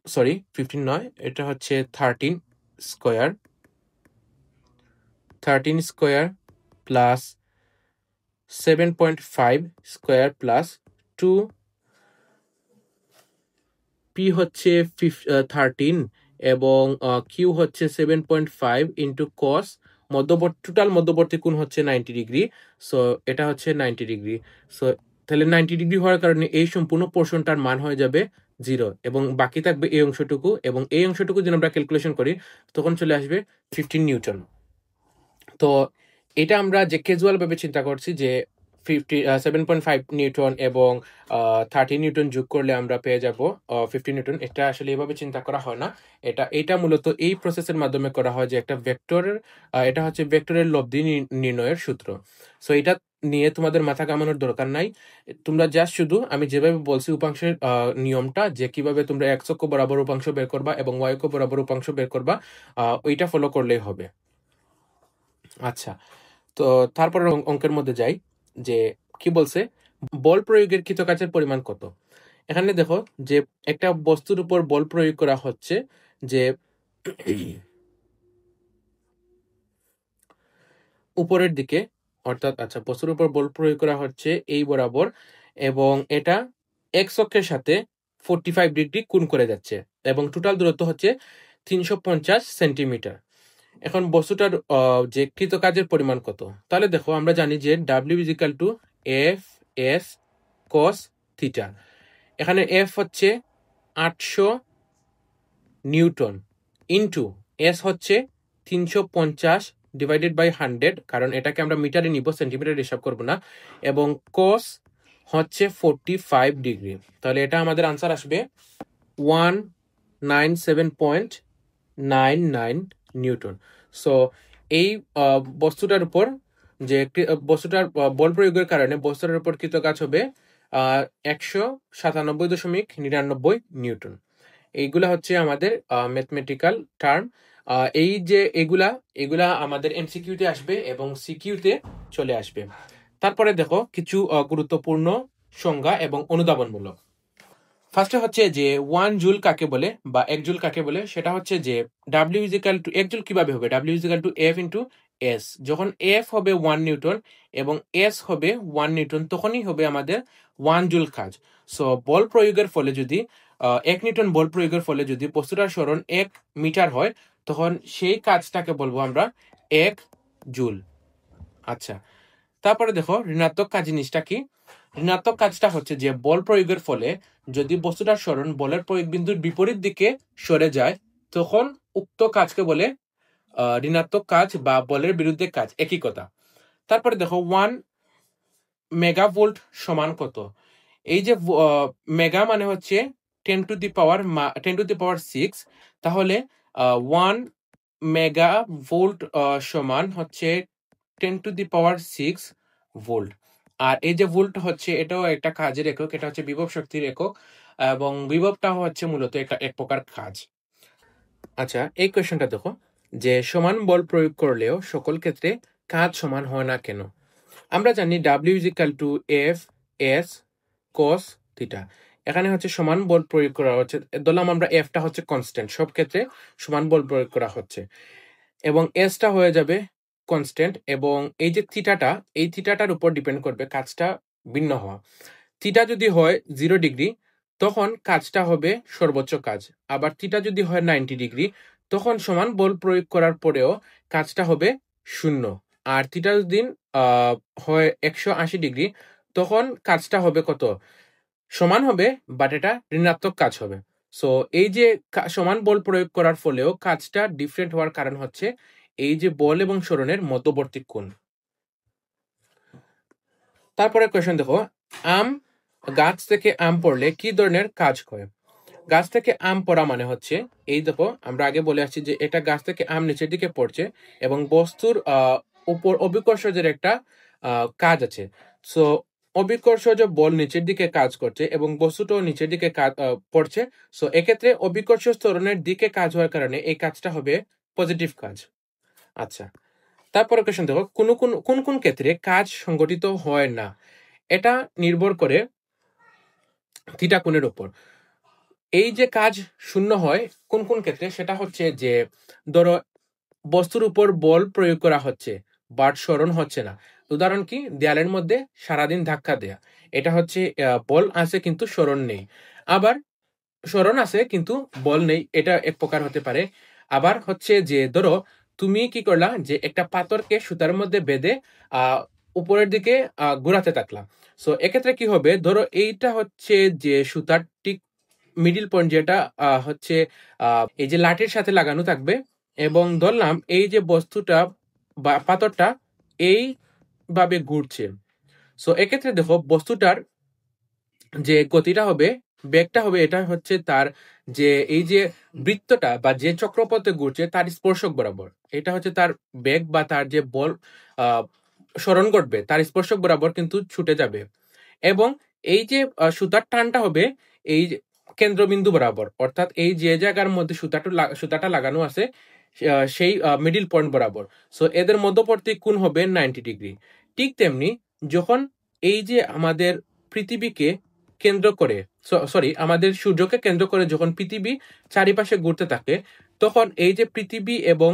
sorry 15 নয়, এটা হচ্ছে 13 square plus 7.5 square plus 2 P হচ্ছে 13 এবং কিউ হচ্ছে 7.5 ইন্টু কস টোটাল মধ্যবর্তী কোণ হচ্ছে 90 ডিগ্রি, সো এটা হচ্ছে 90 ডিগ্রি। সো তাহলে 90 ডিগ্রি হওয়ার কারণে এই সম্পূর্ণ পোর্শনটার মান হয়ে যাবে 0 এবং বাকি থাকবে এই অংশটুকু, এবং এই অংশটুকু যদি আমরা ক্যালকুলেশন করি তখন চলে আসবে 15 নিউটন। তো এটা আমরা যে ক্যাজুয়াল ভাবে চিন্তা করছি যে 7.5 নিউটন এবং 30 নিউটন যোগ করলে আমরা পেয়ে যাব 15 নিউটন, এটা আসলে এভাবে চিন্তা করা হয় না। এটা মূলত এই প্রসেসের মাধ্যমে করা হয় যে একটা ভেক্টরের এটা হচ্ছে ভেক্টরের লব্ধি নির্ণয়ের সূত্র। সো এটা নিয়ে তোমাদের মাথা কামানোর দরকার নাই, তোমরা জাস্ট শুধু আমি যেভাবে বলছি উপাংশের নিয়মটা যে কিভাবে তোমরা এক্স অক্ষ বরাবর উপাংশ বের করবা এবং ওয়াই অক্ষ বরাবর উপাংশ বের করবা, ওইটা ফলো করলেই হবে। আচ্ছা, তো তারপরে অঙ্কের মধ্যে যাই যে কি বলছে, বল প্রয়োগের কৃতকাজের পরিমাণ কত। এখানে দেখো যে একটা বস্তুর উপর বল প্রয়োগ করা হচ্ছে যে উপরের দিকে, অর্থাৎ আচ্ছা বস্তুর উপর বল প্রয়োগ করা হচ্ছে এই বরাবর এবং এটা এক্স অক্ষের সাথে 45 ডিগ্রি কোণ করে যাচ্ছে এবং টোটাল দূরত্ব হচ্ছে 350 সেন্টিমিটার। এখন বস্তুটার যে কৃতকাজের পরিমাণ কত, তাহলে দেখো আমরা জানি যে W is equal to F S cos theta. এখানে এফ হচ্ছে 800 নিউটন ইন্টু এস হচ্ছে 350 ডিভাইডেড বাই 100, কারণ এটাকে আমরা মিটারে নিব, সেন্টিমিটারে হিসাব করব না, এবং কস হচ্ছে 45 ডিগ্রি। তাহলে এটা আমাদের আনসার আসবে 197.99 নিউটন। সো এই বস্তুটার উপর যে বস্তুটার বল প্রয়োগের কারণে বস্তুটার উপর কৃত কাজ হবে 197.99 নিউটন। এইগুলা হচ্ছে আমাদের ম্যাথমেটিক্যাল টার্ম। এই যে এগুলা আমাদের এমসিকিউতে আসবে এবং সিকিউতে চলে আসবে। তারপরে দেখো কিছু গুরুত্বপূর্ণ সংজ্ঞা এবং অনুধাবনমূলক। ফার্স্টে হচ্ছে যে 1 জুল কাকে বলে বা 1 জুল কাকে বলে, সেটা হচ্ছে যে W ইজিক্যাল টু 1 জুল কিভাবে হবে, W is equal to F into S। যখন F হবে 1 নিউটন এবং S হবে 1 নিউটন, তখনই হবে আমাদের 1 জুল কাজ। সো বল প্রয়োগের ফলে যদি 1 নিউটন বল প্রয়োগের ফলে যদি বস্তুটার সরণ 1 মিটার হয়, তখন সেই কাজটাকে বলবো আমরা 1 জুল। আচ্ছা, তারপরে দেখো ঋণাত্মক কাজ জিনিসটা কি। ঋণাত্মক কাজটা হচ্ছে যে বল প্রয়োগের ফলে যদি বস্তুটার সরণ বলের প্রয়োগ বিন্দুর বিপরীত দিকে সরে যায়, তখন উক্ত কাজকে বলে ঋণাত্মক কাজ বা বলের বিরুদ্ধে কাজ, একই কথা। তারপরে দেখো 1 মেগাভোল্ট সমান কত। এই যে মেগা মানে হচ্ছে 10 টু দি পাওয়ার 6, তাহলে 1 মেগা ভোল্ট সমান হচ্ছে 10 টু দি পাওয়ার 6 ভোল্ট। আর এই যে ভোল্ট হচ্ছে এটাও একটা কাজের একক, এটা হচ্ছে বিভব শক্তির একক, এবং বিভবটা হচ্ছে মূলত এক প্রকার কাজ। আচ্ছা, এই কোয়েশ্চনটা দেখো যে সমান বল প্রয়োগ করলেও সকল ক্ষেত্রে কাজ সমান হয় না কেন। আমরা জানি W is equal to F S cos theta. এখানে হচ্ছে সমান বল প্রয়োগ করা হচ্ছে, ধরলাম আমরা Fটা হচ্ছে কনস্ট্যান্ট, সব ক্ষেত্রে সমান বল প্রয়োগ করা হচ্ছে, এবং Sটা হয়ে যাবে কনস্ট্যান্ট, এবং এই যে থিটাটা, এই থিটাটার উপর ডিপেন্ড করবে কাজটা ভিন্ন হওয়া। থিটা যদি হয় 0 ডিগ্রি, তখন কাজটা হবে সর্বোচ্চ কাজ। আবার থিটা যদি হয় 90 ডিগ্রি, তখন সমান বল প্রয়োগ করার পরেও কাজটা হবে 0। আর থিটা যদি হয় 180 ডিগ্রি, তখন কাজটা হবে কত, সমান হবে, বাট এটা ঋণাত্মক কাজ হবে। সো এই যে সমান বল প্রয়োগ করার ফলেও কাজটা ডিফারেন্ট হওয়ার কারণ হচ্ছে এই যে বল এবং সরণের মধ্যবর্তী কোণ। তারপরে কোয়েশ্চন দেখো, গাছ থেকে আম পড়লে কি ধরনের কাজ হয়। গাছ থেকে আম পড়া মানে হচ্ছে, এই দেখো আমরা আগে বলে আসছি যে এটা গাছ থেকে আম নিচের দিকে পড়ছে এবং বস্তুর উপর অভিকর্ষজের একটা কাজ আছে। সো অভিকর্ষজ বল নিচের দিকে কাজ করছে এবং বস্তুটাও নিচের দিকে পড়ছে। সো এক্ষেত্রে অভিকর্ষ ত্বরণের দিকে কাজ হওয়ার কারণে এই কাজটা হবে পজিটিভ কাজ। আচ্ছা, তারপরে কোয়েশ্চন দেখো, কোন কোন ক্ষেত্রে কাজ সংগঠিত হয় না। এটা নির্ভর করে থিটা কোণের উপর। এই যে কাজ শূন্য হয় কোন কোন ক্ষেত্রে, সেটা হচ্ছে যে ধরো বস্তুর উপর বল প্রয়োগ করা হচ্ছে বাট সরণ হচ্ছে না। উদাহরণ কি, দেয়ালের মধ্যে সারাদিন ধাক্কা দেয়া, এটা হচ্ছে বল আছে কিন্তু সরণ নেই। আবার সরণ আছে কিন্তু বল নেই, এটা এক প্রকার হতে পারে। আবার হচ্ছে যে ধরো তুমি কি করলা যে একটা পাথরকে সুতার মধ্যে বেঁধে উপরের দিকে ঘোরাতে থাকলাম। সো এক্ষেত্রে কি হবে, ধরো এইটা হচ্ছে যে সুতার ঠিক মিডিল পয়েন্ট, যেটা হচ্ছে এই যে লাঠির সাথে লাগানো থাকবে, এবং ধরলাম এই যে বস্তুটা বা পাথরটা এইভাবে ঘুরছে। সো এক্ষেত্রে দেখো বস্তুটার যে গতিটা হবে, বেগটা হবে, এটা হচ্ছে তার যে এই যে বৃত্তটা বা যে চক্রপথে ঘুরছে তার স্পর্শক বরাবর, এটা হচ্ছে তার বেগ বা তার যে বল সরণ ঘটবে তার স্পর্শক বরাবর কিন্তু ছুটে যাবে। এবং এই যে সুতার টানটা হবে এই কেন্দ্রবিন্দু বরাবর, অর্থাৎ এই যে জায়গার মধ্যে সুতাটা লাগানো আছে সেই মিডিল পয়েন্ট বরাবর। সো এদের মধ্যবর্তী কোণ হবে 90 ডিগ্রি। ঠিক তেমনি যখন এই যে আমাদের পৃথিবীকে কেন্দ্র করে, আমাদের সূর্যকে কেন্দ্র করে যখন পৃথিবী চারিপাশে ঘুরতে থাকে, তখন এই যে পৃথিবী এবং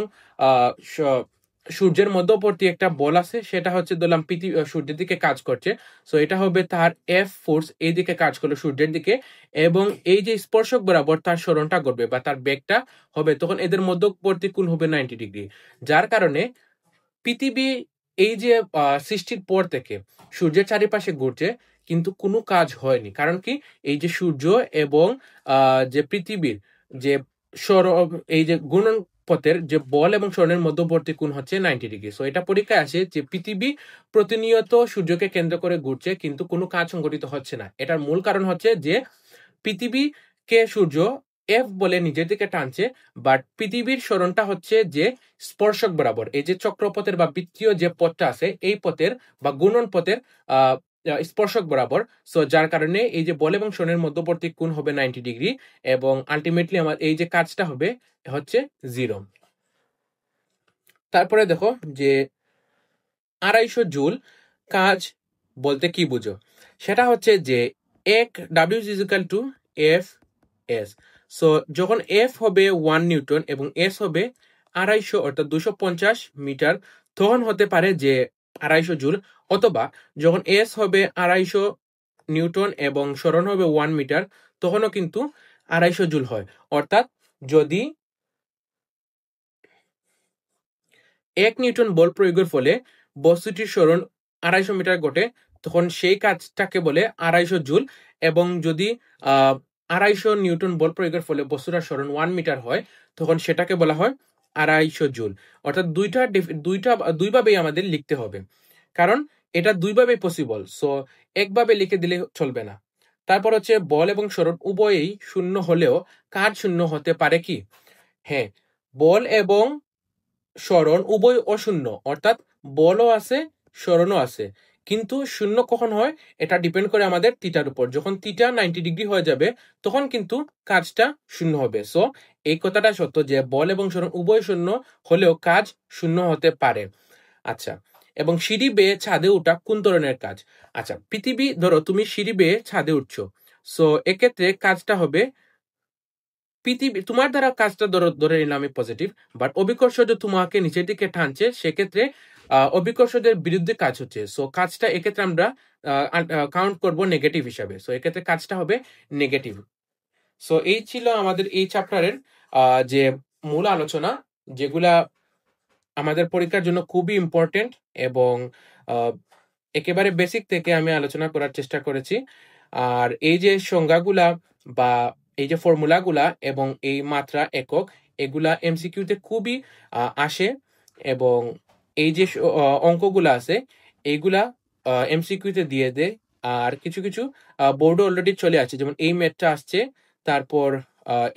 সূর্যের মধ্যবর্তী একটা বল আছে, সেটা হচ্ছে ধরলাম সূর্যের দিকে কাজ করছে। সো এটা হবে তার এফ ফোর্স, এই দিকে কাজ করলো সূর্যের দিকে, এবং এই যে স্পর্শক বরাবর তার সরণটা করবে বা তার বেগটা হবে, তখন এদের মধ্যবর্তী কোণ হবে 90 ডিগ্রি। যার কারণে পৃথিবী এই যে সৃষ্টির পর থেকে সূর্যের চারিপাশে ঘুরছে কিন্তু কোনো কাজ হয়নি। কারণ কি, এই যে সূর্য এবং যে পৃথিবীর যে এই যে গুণন পথের যে বল এবং সরণের মধ্যবর্তী কোণ হচ্ছে 90 ডিগ্রি। সো এটা পরীক্ষায় আসে যে পৃথিবী প্রতিনিয়ত সূর্যকে কেন্দ্র করে ঘুরছে কিন্তু কোনো কাজ সংঘটিত হচ্ছে না। এটার মূল কারণ হচ্ছে যে পৃথিবীকে সূর্য এফ বলে নিজের দিকে টানছে, বাট পৃথিবীর সরণটা হচ্ছে যে স্পর্শক বরাবর, এই যে চক্রপথের বা বৃত্তীয় যে পথটা আছে এই পথের বা গুণন পথের স্পর্শক বরাবর। সো যার কারণে এই যে বল এবং সরণের মধ্যবর্তী কোণ হবে 90 ডিগ্রি এবং আলটিমেটলি আমার এই যে কাজটা হবে হচ্ছে 0। তারপরে দেখো যে 250 জুল কাজ বলতে কি বুঝো? সেটা হচ্ছে যে এক W is equal to F S। So যখন F হবে 1 নিউটন এবং S হবে 250 অর্থাৎ 250 মিটার, তখন হতে পারে যে 250 জুল, অথবা যখন S হবে 250 নিউটন এবং সরণ হবে 1 মিটার, তখনও কিন্তু 250 জুল হয়। অর্থাৎ যদি 1 নিউটন বল প্রয়োগের ফলে বস্তুটির সরণ 250 মিটার ঘটে, তখন সেই কাজটাকে বলে 250 জুল। এবং যদি 250 নিউটন বল প্রয়োগের ফলে বস্তুটার সরণ 1 মিটার হয়, তখন সেটাকে বলা হয় 250 জুল। অর্থাৎ দুইভাবেই আমাদের লিখতে হবে, কারণ এটা দুইভাবেই পসিবল। সো একভাবে লিখে দিলে চলবে না। তারপর হচ্ছে বল এবং সরণ উভয়ই শূন্য হলেও কাজ শূন্য হতে পারে কি? হ্যাঁ, বল এবং সরণ উভয় অশূন্য, অর্থাৎ বলও আছে সরণও আছে, কিন্তু শূন্য কখন হয় এটা ডিপেন্ড করে আমাদের থিটার উপর। যখন থিটা 90 ডিগ্রি হয়ে যাবে তখন কিন্তু কাজটা শূন্য হবে। সো এই কথাটা সত্য যে বল এবং সরণ উভয় শূন্য হলেও কাজ শূন্য হতে পারে। আচ্ছা, এবং সিঁড়ি বেয়ে ছাদে ওঠা কোন ধরনের কাজ? আচ্ছা, ধরো তুমি সিঁড়ি বেয়ে ছাদে উঠছো, সো এক্ষেত্রে কাজটা হবে তোমার দ্বারা কাজটা ধরে নিলাম আমি পজিটিভ, বাট অভিকর্ষজ তোমাকে নিচের দিকে টানছে, সেক্ষেত্রে অভিকর্ষজের বিরুদ্ধে কাজ হচ্ছে। সো কাজটা এক্ষেত্রে আমরা কাউন্ট করব নেগেটিভ হিসাবে। সো এক্ষেত্রে কাজটা হবে নেগেটিভ। সো এই ছিল আমাদের এই চ্যাপ্টারের যে মূল আলোচনা, যেগুলা আমাদের পরীক্ষার জন্য খুবই ইম্পর্টেন্ট এবং একেবারে বেসিক থেকে আমি আলোচনা করার চেষ্টা করেছি। আর এই যে সংজ্ঞাগুলা বা এই যে ফর্মুলাগুলা এবং এই মাত্রা একক, এগুলা এমসিকিউতে খুবই আসে, এবং এই যে অঙ্কগুলা আছে এইগুলা এমসিকিউতে দিয়ে দেয়। আর কিছু কিছু বোর্ডে অলরেডি চলে আসছে, যেমন এই ম্যাথটা আসছে, তারপর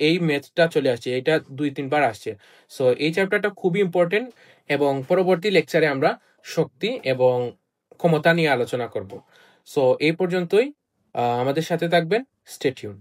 এই ম্যাথটা চলে আসছে, এটা 2-3 বার আসছে। সো এই চ্যাপ্টারটা খুবই ইম্পর্টেন্ট এবং পরবর্তী লেকচারে আমরা শক্তি এবং ক্ষমতা নিয়ে আলোচনা করব। সো এই পর্যন্তই, আমাদের সাথে থাকবেন। Stay tune.